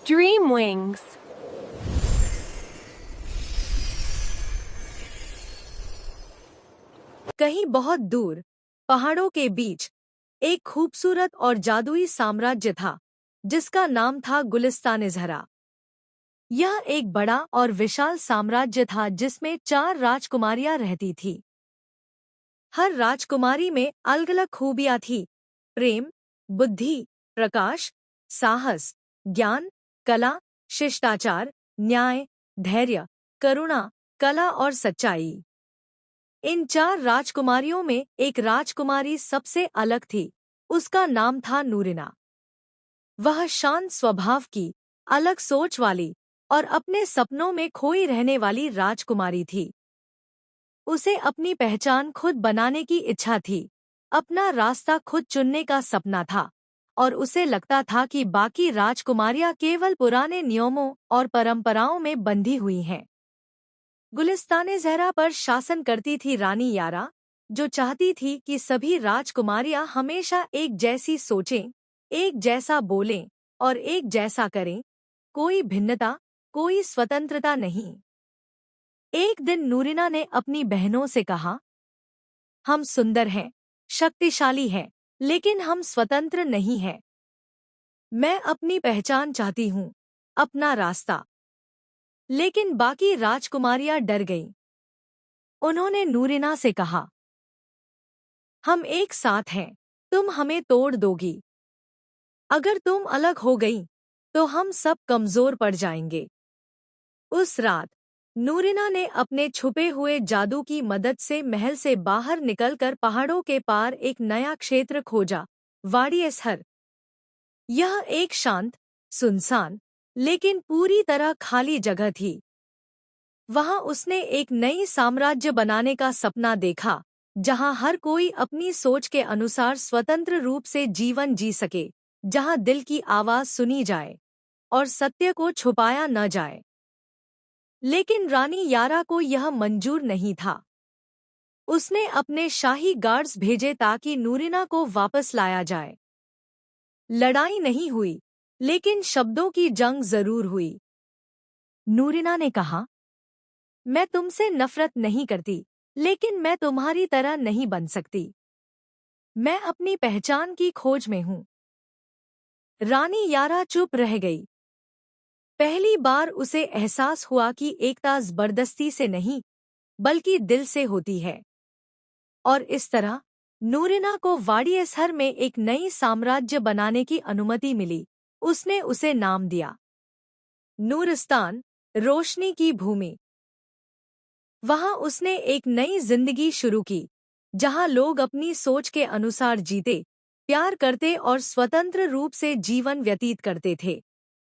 Dreamwings. कहीं बहुत दूर पहाड़ों के बीच एक खूबसूरत और जादुई साम्राज्य था जिसका नाम था गुलिस्तान-ए-ज़हरा। यह एक बड़ा और विशाल साम्राज्य था जिसमें 4 राजकुमारियां रहती थीं। हर राजकुमारी में अलग-अलग खूबियां थीं: प्रेम, बुद्धि, प्रकाश, साहस, ज्ञान, कला, शिष्टाचार, न्याय, धैर्य, करुणा, कला और सच्चाई। इन 4 राजकुमारियों में एक राजकुमारी सबसे अलग थी। उसका नाम था नूरिना। वह शांत स्वभाव की, अलग सोच वाली और अपने सपनों में खोई रहने वाली राजकुमारी थी। उसे अपनी पहचान खुद बनाने की इच्छा थी, अपना रास्ता खुद चुनने का सपना था, और उसे लगता था कि बाकी राजकुमारियां केवल पुराने नियमों और परंपराओं में बंधी हुई हैं। गुलिस्तान-ए-ज़हरा पर शासन करती थी रानी यारा, जो चाहती थी कि सभी राजकुमारियां हमेशा एक जैसी सोचें, एक जैसा बोलें और एक जैसा करें। कोई भिन्नता, कोई स्वतंत्रता नहीं। एक दिन नूरिना ने अपनी बहनों से कहा, हम सुंदर हैं, शक्तिशाली हैं, लेकिन हम स्वतंत्र नहीं हैं। मैं अपनी पहचान चाहती हूँ, अपना रास्ता। लेकिन बाकी राजकुमारियां डर गईं। उन्होंने नूरिना से कहा, हम एक साथ हैं, तुम हमें तोड़ दोगी। अगर तुम अलग हो गई, तो हम सब कमजोर पड़ जाएंगे। उस रात नूरिना ने अपने छुपे हुए जादू की मदद से महल से बाहर निकलकर पहाड़ों के पार एक नया क्षेत्र खोजा, वाड़ी-ए-ज़हर। यह एक शांत, सुनसान, लेकिन पूरी तरह खाली जगह थी। वहां उसने एक नई साम्राज्य बनाने का सपना देखा, जहां हर कोई अपनी सोच के अनुसार स्वतंत्र रूप से जीवन जी सके, जहां दिल की आवाज सुनी जाए और सत्य को छुपाया न जाए। लेकिन रानी यारा को यह मंजूर नहीं था। उसने अपने शाही गार्ड्स भेजे ताकि नूरिना को वापस लाया जाए। लड़ाई नहीं हुई, लेकिन शब्दों की जंग जरूर हुई। नूरिना ने कहा, मैं तुमसे नफरत नहीं करती, लेकिन मैं तुम्हारी तरह नहीं बन सकती। मैं अपनी पहचान की खोज में हूँ। रानी यारा चुप रह गई। पहली बार उसे एहसास हुआ कि एकता जबरदस्ती से नहीं, बल्कि दिल से होती है। और इस तरह नूरिना को वाड़ी-ए-ज़हर में एक नई साम्राज्य बनाने की अनुमति मिली। उसने उसे नाम दिया नूरिस्तान, रोशनी की भूमि। वहां उसने एक नई जिंदगी शुरू की, जहां लोग अपनी सोच के अनुसार जीते, प्यार करते और स्वतंत्र रूप से जीवन व्यतीत करते थे।